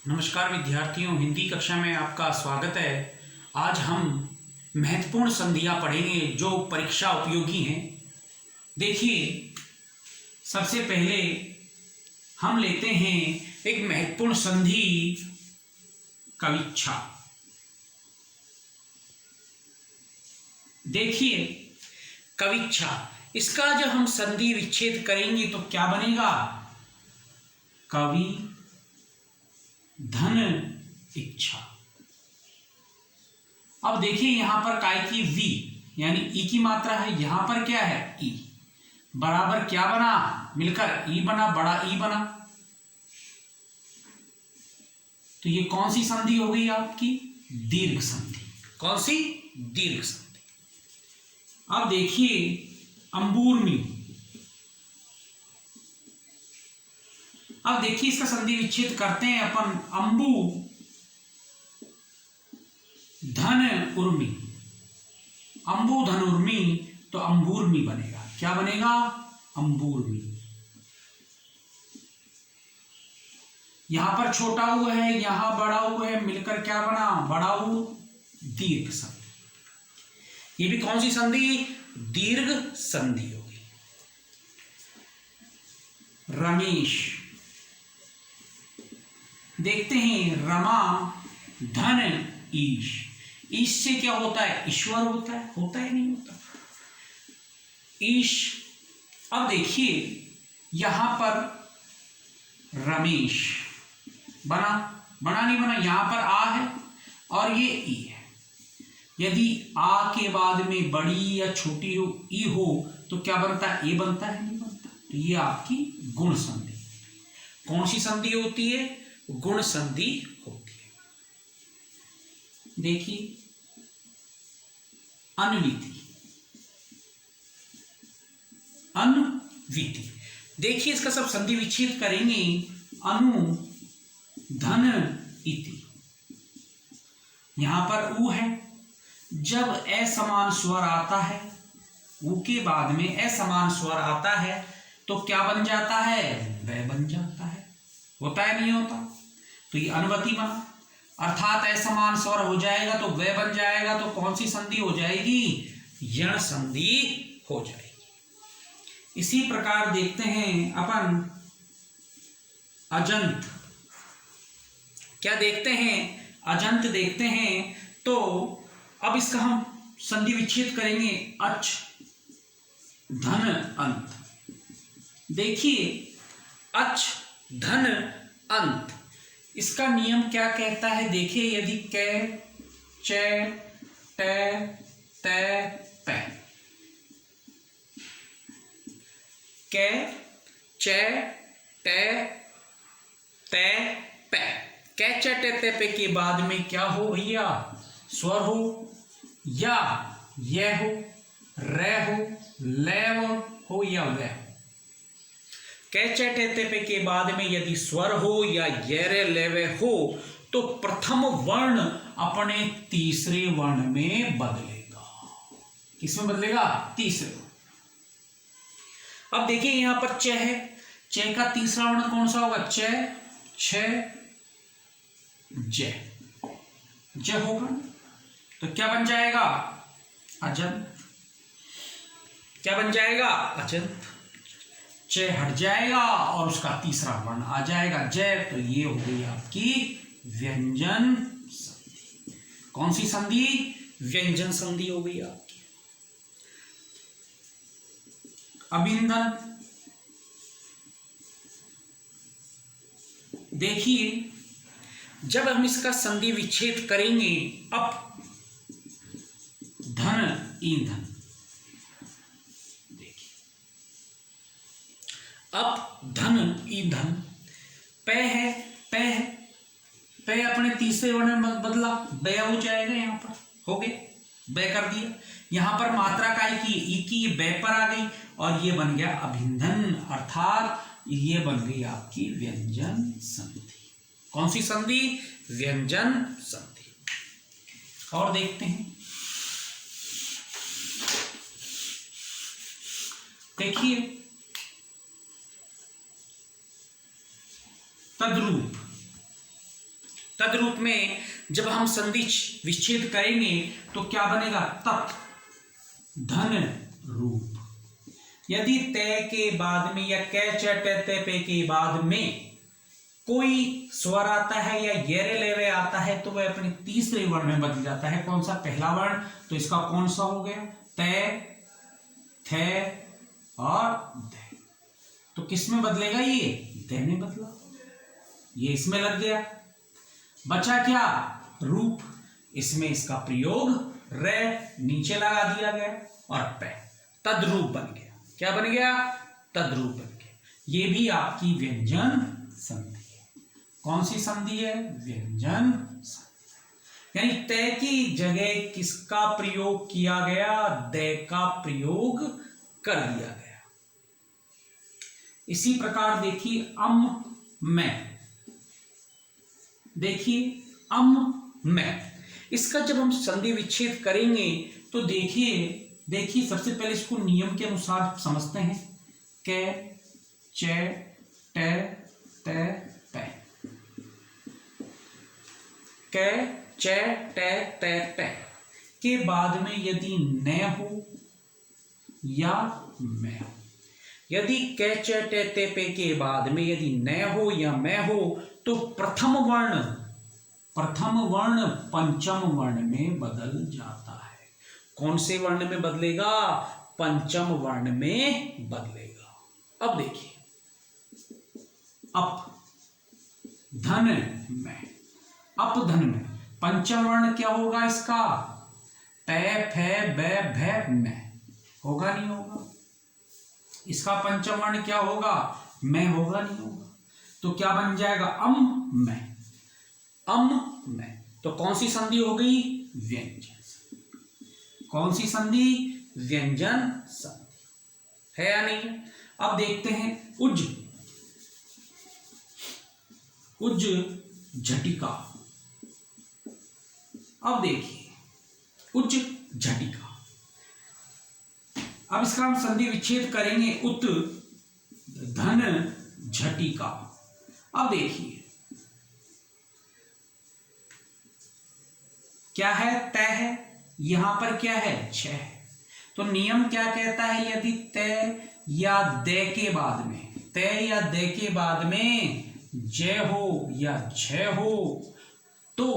नमस्कार विद्यार्थियों, हिंदी कक्षा में आपका स्वागत है। आज हम महत्वपूर्ण संधियां पढ़ेंगे जो परीक्षा उपयोगी हैं। देखिए, सबसे पहले हम लेते हैं एक महत्वपूर्ण संधि कविच्छा। देखिए, कविच्छा, इसका जब हम संधि विच्छेद करेंगे तो क्या बनेगा? कवि धन इच्छा। अब देखिए, यहां पर काय की वी यानी ई की मात्रा है, यहां पर क्या है? ई बराबर क्या बना? मिलकर ई बना, बड़ा ई बना। तो ये कौन सी संधि हो गई आपकी? दीर्घ संधि। कौन सी? दीर्घ संधि। अब देखिए, अंबूरमी। अब देखिए, इसका संधि विच्छेद करते हैं अपन। अंबु धन उर्मी, अंबु धन उर्मी, तो अंबूरमी बनेगा। क्या बनेगा? अंबूरमी। यहां पर छोटा ऊ है, यहां बड़ा ऊ है, मिलकर क्या बना? बड़ा ऊ। दीर्घ संधि। ये भी कौन सी संधि? दीर्घ संधि होगी। रमेश। देखते हैं, रमा धन ईश। ईश से क्या होता है? ईश्वर होता है। होता है नहीं होता? ईश। अब देखिए, यहां पर रमेश बना, बना नहीं बना? यहां पर आ है और ये ई है। यदि आ के बाद में बड़ी या छोटी हो, ई हो, तो क्या बनता है? ए बनता है, नहीं बनता? तो ये आपकी गुण संधि। कौन सी संधि होती है? गुण संधि होती है। देखिए, अन्विति। अन्विति। देखिए, इसका सब संधि विच्छेद करेंगे। अनु धन इति। यहां पर ऊ है। जब असमान स्वर आता है, ऊ के बाद में असमान स्वर आता है, तो क्या बन जाता है? वह बन जाता है। होता है नहीं होता? तो ये अनुवति बना, अर्थात असमान स्वर हो जाएगा तो वह बन जाएगा। तो कौन सी संधि हो जाएगी? यण संधि हो जाएगी। इसी प्रकार देखते हैं अपन अजंत। क्या देखते हैं? अजंत देखते हैं। तो अब इसका हम संधि विच्छेद करेंगे। अच धन अंत। देखिए, अच धन अंत, इसका नियम क्या कहता है? देखिए, यदि कै च ट त प, कै च ट त प, कै च ट त प के बाद में क्या हो भैया? स्वर हो, या यह हो, र हो, लैव हो या वह। कै च ट त प के बाद में यदि स्वर हो या य लेवे हो, तो प्रथम वर्ण अपने तीसरे वर्ण में बदलेगा। किसमें बदलेगा? तीसरे वर्ण। अब देखिए, यहां पर च है। च का तीसरा वर्ण कौन सा होगा? च छ ज। ज होगा, तो क्या बन जाएगा? अजंत। क्या बन जाएगा? अजंत। च हट जाएगा और उसका तीसरा वर्ण आ जाएगा जय। तो ये हो गई आपकी व्यंजन संधि। कौन सी संधि? व्यंजन संधि हो गई आपकी। अभिनंदन। देखिए, जब हम इसका संधि विच्छेद करेंगे, अप धन ईंधन। अप धन ईंधन। पे है, पे है, पे अपने तीसरे वर्ण में बदला, बे हो जाएगा। यहां पर हो गया, बे कर दिया। यहां पर मात्रा काय की? ई की, बे पर आ गई और ये बन गया अभिनंदन, अर्थात ये बन गई आपकी व्यंजन संधि। कौन सी संधि? व्यंजन संधि। और देखते हैं, देखिए, तद्रूप। तद्रूप में जब हम संधि विच्छेद करेंगे तो क्या बनेगा? तत् धन रूप। यदि तय के बाद में या कै च टे ते पे के बाद में कोई स्वर आता है या येरे लेवे आता है तो वह अपने तीसरे वर्ण में बदल जाता है। कौन सा? पहला वर्ण। तो इसका कौन सा हो गया? तय, थे और दे। तो किस में बदलेगा? ये दे में बदला, ये इसमें लग गया। बचा क्या? रूप। इसमें इसका प्रयोग रे नीचे लगा दिया गया और पे, तद्रूप बन गया। क्या बन गया? तद्रूप बन गया। ये भी आपकी व्यंजन संधि है। कौन सी संधि है? व्यंजन संधि। यानी तय की जगह किसका प्रयोग किया गया? दे का प्रयोग कर दिया गया। इसी प्रकार देखिए अम में, देखिए अम में, इसका जब हम संधि विच्छेद करेंगे तो देखिए सबसे पहले इसको नियम के अनुसार समझते हैं। कै चे टे ते पे, कै चे टे ते पे के बाद में यदि न हो या मैं हो, यदि कै चे टे ते पे के बाद में यदि न हो या मैं हो तो प्रथम वर्ण पंचम वर्ण में बदल जाता है। कौन से वर्ण में बदलेगा? पंचम वर्ण में बदलेगा। अब देखिए अप धन में, अपधन में पंचम वर्ण क्या होगा इसका? तय फे बे भे में होगा, नहीं होगा? इसका पंचम वर्ण क्या होगा? मैं होगा, नहीं होगा? तो क्या बन जाएगा? अम में, अम में। तो कौन सी संधि हो गई? व्यंजन। कौन सी संधि? व्यंजन संधि है या नहीं? अब देखते हैं उज, उज झटिका। अब देखिए उज झटिका, अब इसका हम संधि विच्छेद करेंगे। उत धन झटिका। अब देखिए क्या है? तय है, यहां पर क्या है? छ है। तो नियम क्या कहता है? यदि तय या दे के बाद में, तय या दे के बाद में जय हो या झ हो तो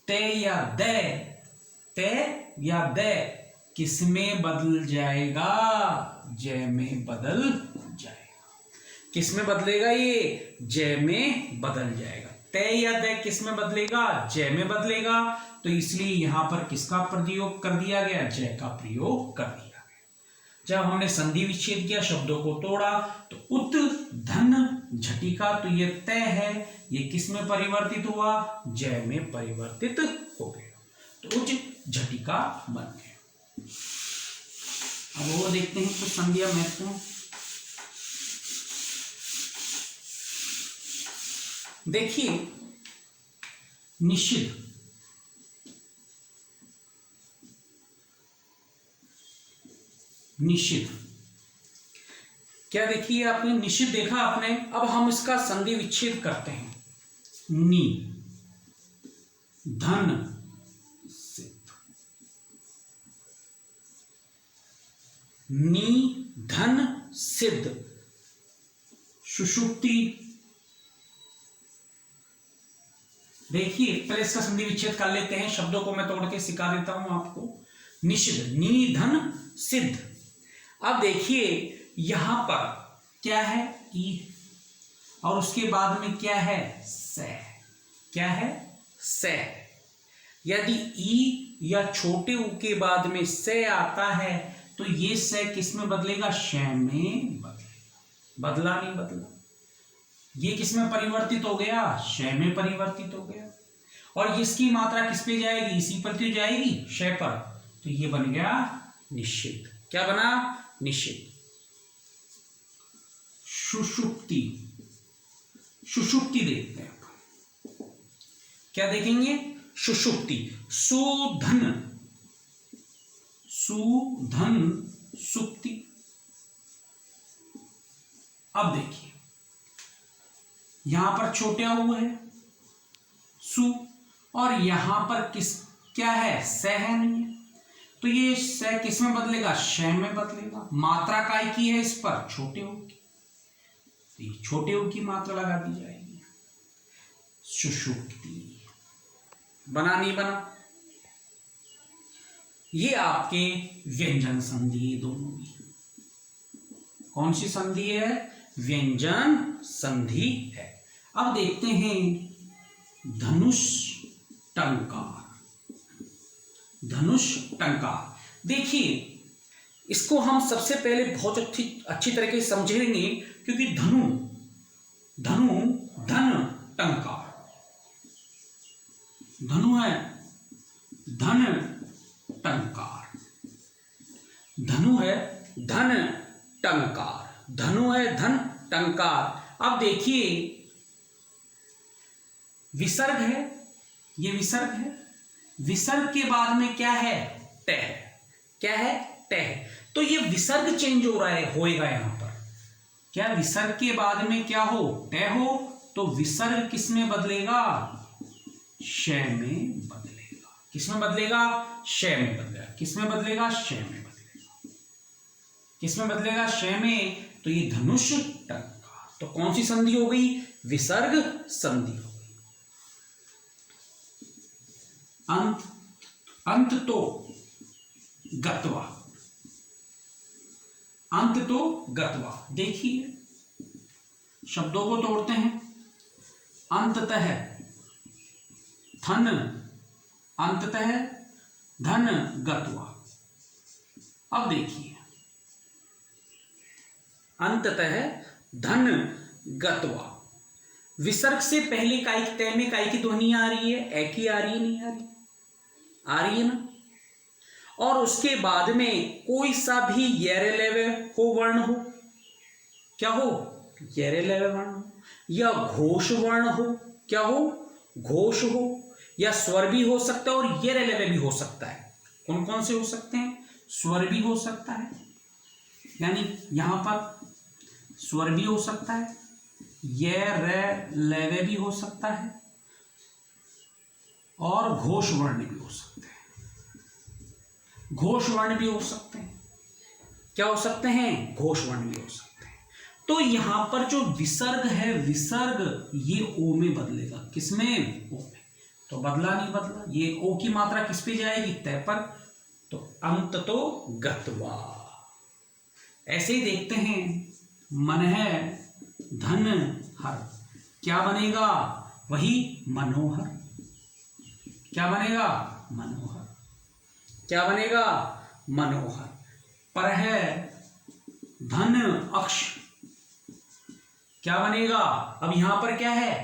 तय या दे, तय या दे किस में बदल जाएगा? जय में बदल जाएगा। किस में बदलेगा? ये जय में बदल जाएगा। तय या दे किस में बदलेगा? जय में बदलेगा। तो इसलिए यहां पर किसका प्रयोग कर दिया गया? जय का प्रयोग कर दिया गया। जब हमने संधि विच्छेद किया, शब्दों को तोड़ा, तो उत धन झटिका, तो ये तय है, ये किस में परिवर्तित हुआ? जय में परिवर्तित हो गया। तो उज झटिका बन गया। अब वो देखते हैं कुछ संधियां महत्वपूर्ण। देखिए निषिद्ध, निषिद्ध क्या? देखिए आपने निषिद्ध देखा आपने। अब हम इसका संधि विच्छेद करते हैं। नी धन सिद्ध, नी धन सिद्ध सुषुप्ति। देखिए पहले इसका संधि विच्छेद कर लेते हैं, शब्दों को मैं तोड़ के सिखा देता हूं आपको। निषिद्ध, नी धन सिद्ध। अब देखिए यहां पर क्या है? ई, और उसके बाद में क्या है? से। क्या है? से। यदि ई या छोटे ऊ के बाद में से आता है तो ये से किस में बदलेगा? शय में बदलेगा। बदला नहीं? बदला। ये किस में परिवर्तित हो गया? शय में परिवर्तित हो गया। और इसकी मात्रा किस पे जाएगी? इसी पर तो जाएगी, शय पर। तो ये बन गया निषिद्ध। क्या बना? निषिद्ध। सुषुप्ति, सुषुप्ति देखते हैं। क्या देखेंगे? सुषुप्ति। सुधन, सुधन सुप्ति। अब देखिए यहां पर छोटा ऊ है, सु, और यहां पर क्या है, स है नहीं है, तो ये स किस में बदलेगा, श में बदलेगा। मात्रा काय की है इस पर, छोटे ऊ की, छोटे ऊ की मात्रा लगा दी जाएगी, सुषुप्ति। बना नहीं बना? ये आपके व्यंजन संधि दोनों भी। कौन सी संधि है, व्यंजन संधि है। अब देखते हैं धनुष टंकार। धनुष टंकार, देखिए इसको हम सबसे पहले बहुत अच्छी तरीके से समझेंगे, क्योंकि धनु धन टंकार, धनु है धन टंकार, धनु है धन टंकार, धनु है धन टंकार। अब देखिए विसर्ग है, ये विसर्ग है, विसर्ग के बाद में क्या है, ट है, क्या है, ट है, तो ये विसर्ग चेंज हो रहा है, होएगा यहां पर। क्या विसर्ग के बाद में क्या हो, ट हो, तो विसर्ग किस में बदलेगा, श में बदलेगा। किस में बदलेगा, श में बदलेगा। किस में बदलेगा, श में बदलेगा। किस में बदलेगा, श में। तो ये धनुष टंकार, तो कौन सी संधि हो गई, विसर्ग संधि हो गई। अंत तो गत्वा, अंत तो गत्वा, देखिए शब्दों को तोड़ते हैं। अंततः धन, अंततः धन गत्वा। अब देखिए अंततः धन गत्वा, विसर्ग से पहले काय की, तय में काय की ध्वनि आ रही है, ए की आ रही है, नहीं आ रही, आ रही है ना। और उसके बाद में कोई सा भी येरेलेवे हो वर्ण हो, क्या हो, येरेलेवे वर्ण हो, या घोष वर्ण हो, क्या हो, घोष हो, या स्वर भी हो सकता है और येरेलेवे भी हो सकता है। कौन कौन से हो सकते हैं, स्वर भी हो सकता है, यानी यहां पर स्वर भी हो सकता है, ये रे लेवे भी हो सकता है, और घोष वर्ण भी हो सकते हैं। घोष वर्ण भी हो सकते हैं, क्या हो सकते हैं, घोष वर्ण भी हो सकते हैं। तो यहां पर जो विसर्ग है, विसर्ग ये ओ में बदलेगा। किसमें, ओ में। तो बदला नहीं बदला, ये ओ की मात्रा किस पे जाएगी, तय पर। तो अंत तो गत्वा। ऐसे ही देखते हैं मन है धन हर, क्या बनेगा, वही मनोहर। क्या बनेगा, मनोहर। क्या बनेगा, मनोहर। पर है धन अक्ष, क्या बनेगा, अब यहां पर क्या है,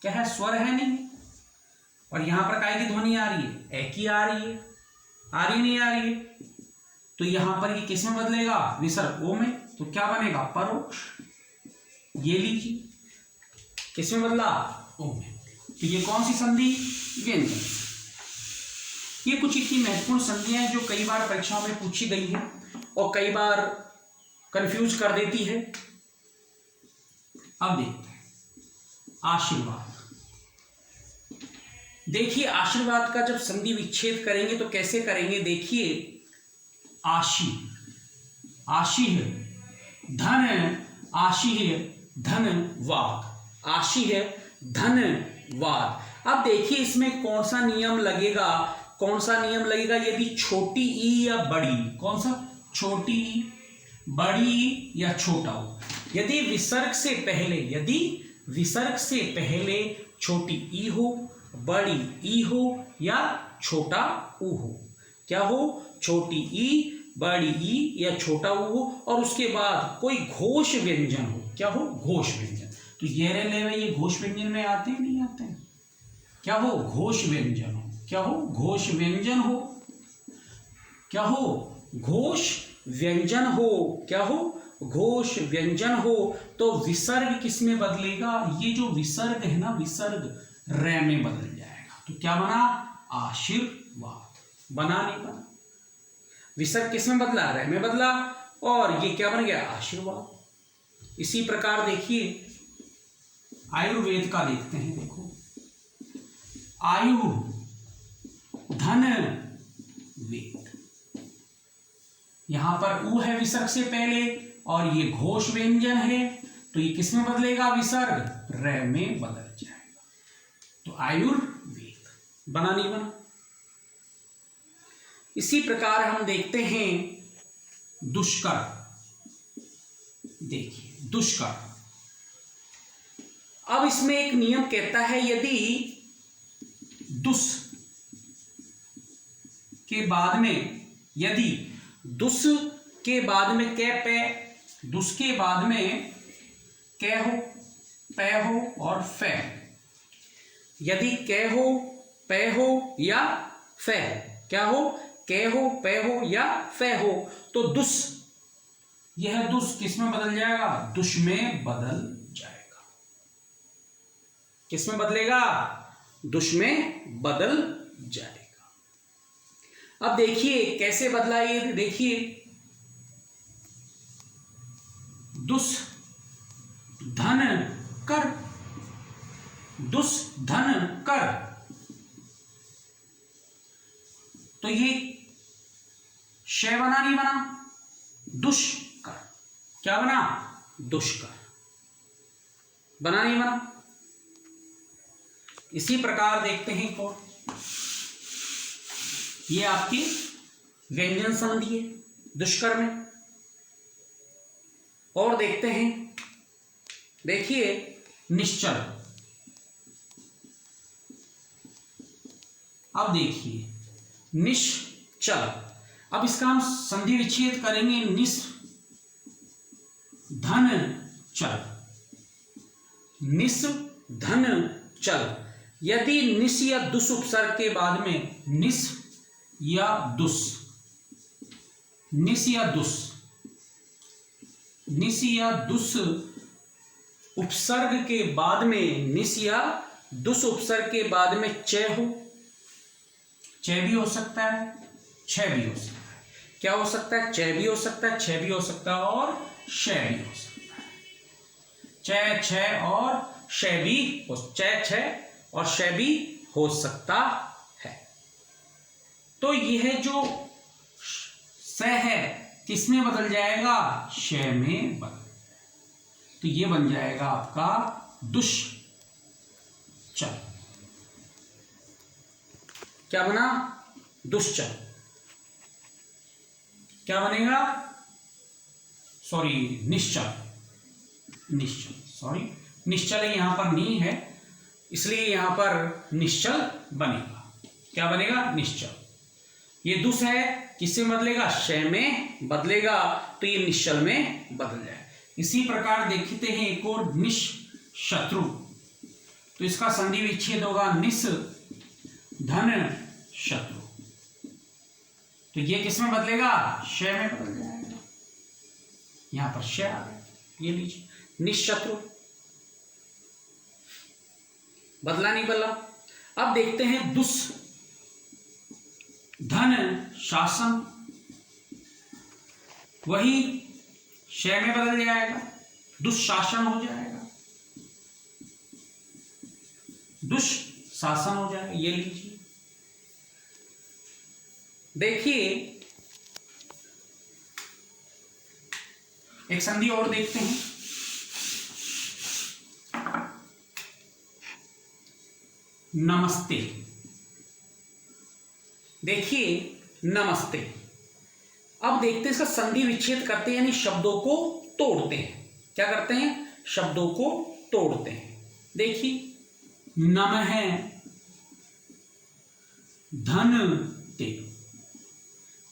क्या है, स्वर है नहीं, और यहां पर काय की ध्वनि आ रही है, ए की आ रही है, आ रही नहीं आ रही है, तो यहां पर ये किस में बदलेगा, विसर्ग ओ में। तो क्या बनेगा, परोक्ष। ये लीजिए किस में बदला, ओ में। तो ये कौन सी संधि, व्यंजन। ये कुछ इतनी महत्वपूर्ण संधियां हैं जो कई बार परीक्षाओं में पूछी गई है और कई बार कंफ्यूज कर देती है। अब देखते हैं आशीर्वाद। देखिए आशीर्वाद का जब संधि विच्छेद करेंगे तो कैसे करेंगे, देखिए आशी, आशी है धन, आशी है धन वाद, आशी है धन वाद। अब देखिए इसमें कौन सा नियम लगेगा, कौन सा नियम लगेगा, यदि छोटी ई या बड़ी, कौन सा, छोटी ई, बड़ी ई या छोटा ओ। यदि विसर्ग से पहले, यदि विसर्ग से पहले छोटी ई हो, बड़ी ई हो या छोटा ऊ हो, क्या हो, छोटी ई, बड़ी ई या छोटा ऊ हो, और उसके बाद कोई घोष व्यंजन हो, क्या हो, घोष व्यंजन। तो ये रे ले, ये घोष व्यंजन में आते हैं, नहीं आते हैं, क्या हो, घोष व्यंजन हो, क्या हो, घोष व्यंजन हो, क्या हो, घोष व्यंजन हो, क्या हो, घोष व्यंजन हो। तो विसर्ग किस में बदलेगा, ये जो विसर्ग है ना, विसर्ग रे में बदल जाएगा। तो क्या बना, आशीर्वाद। बना नहीं बना, विसर्ग किस में बदला, रे में बदला, और ये क्या बन गया, आशीर्वाद। इसी प्रकार देखिए आयुर्वेद का देखते हैं। देखो आयु धन वेद। यहां पर उ है विसर्ग से पहले और ये घोष व्यंजन है, तो ये किस में बदलेगा? विसर्ग र में बदल जाएगा। तो आयुर्वेद बना नहीं बना। इसी प्रकार हम देखते हैं दुष्कर। देखिए दुष्कर, अब इसमें एक नियम कहता है यदि दुस के बाद में, यदि दुस के बाद में कै पे, दुस के बाद में कै हो, पै हो और फै, यदि कै हो, पै हो या फै, क्या हो? कै हो, पै हो या फै हो, तो दुस, यह दुस किस में बदल जाएगा? दुष में बदल जाएगा। किस में बदलेगा? दुष में बदल जाएगा। अब देखिए कैसे बदला ये, देखिए दुस धन कर, दुस धन कर, तो ये शय बना नहीं बना? दुष्कर, क्या बना? दुष्कर बना नहीं बना? इसी प्रकार देखते हैं एक और, ये आपकी व्यंजन संधि है दुष्कर में। और देखते हैं, देखिए निश्चल। अब देखिए निश्चल, अब इसका हम संधि विच्छेद करेंगे। निस धन चल, निस धन चल। यदि निस या दुस उपसर्ग के बाद में, निस या दुस, निस या दुस, निस या दुस उपसर्ग के बाद में, निस या दुस उपसर्ग के बाद में च हो, च भी हो सकता है, छ भी हो सकता है। क्या हो सकता है? च भी हो सकता है, छ भी हो सकता है और श भी हो सकता है। च, छ और श भी हो, च, छ और श भी हो सकता है। तो यह जो स है किसमें बदल जाएगा? श में बदल, तो ये बन जाएगा आपका दुश्चल। क्या बना? दुश्चल। क्या बनेगा? सॉरी निश्चल, निश्चल, सॉरी निश्चल यहां पर नहीं है, इसलिए यहां पर निश्चल बनेगा। क्या बनेगा? निश्चल। ये दुस है, किससे बदलेगा? शय में बदलेगा, तो ये निश्चल में बदल जाए। इसी प्रकार देखते हैं एक और निशत्रु, तो इसका संधि विच्छेद होगा निस धन शत्रु, तो ये किसमें बदलेगा? शय में बदल जाएगा। यहां पर शय आ गया, ये लीजिए निशत्रु, बदला नहीं बदला। अब देखते हैं दुस धन शासन, वही शय में बदल जाएगा, दुशासन हो जाएगा, दुशासन हो जाएगा। ये लीजिए, देखिए एक संधि और देखते हैं। नमस्ते, देखिए नमस्ते। अब देखते हैं इसका संधि विच्छेद करते हैं, यानी शब्दों को तोड़ते हैं। क्या करते हैं? शब्दों को तोड़ते हैं। देखिए नमः धन ते,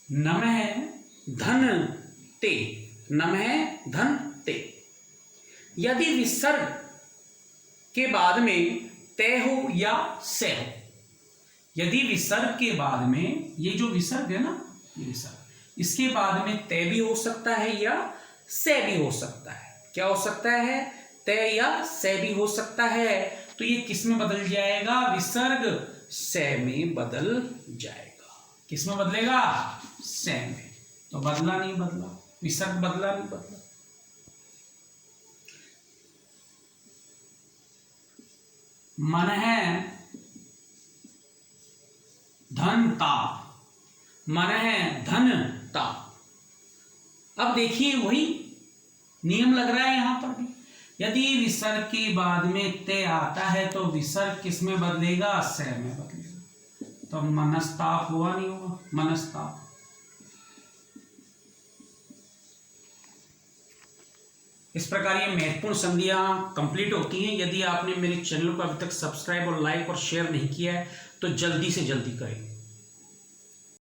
नमः धन ते, नमः धन ते। यदि विसर्ग के बाद में ते हो या से हो, यदि विसर्ग के बाद में, ये जो विसर्ग है ना, ये विसर्ग, इसके बाद में ते भी हो सकता है या से भी हो सकता है। क्या हो सकता है? ते या से भी हो सकता है। तो ये किस में बदल जाएगा? विसर्ग से में बदल जाएगा। किस में बदलेगा? से में। तो बदला नहीं बदला, विसर्ग बदला नहीं बदला। मन है धन ताप, मन है धन ताप। अब देखिए वही नियम लग रहा है यहां पर भी। यदि विसर्ग के बाद में ते आता है तो विसर्ग किस में बदलेगा? से में बदलेगा। तो मनस्ताप हुआ नहीं हुआ? मनस्ताप। इस प्रकार ये महत्वपूर्ण संधियां कंप्लीट होती हैं। यदि आपने मेरे चैनल को अभी तक सब्सक्राइब और लाइक और शेयर नहीं किया है तो जल्दी से जल्दी करें।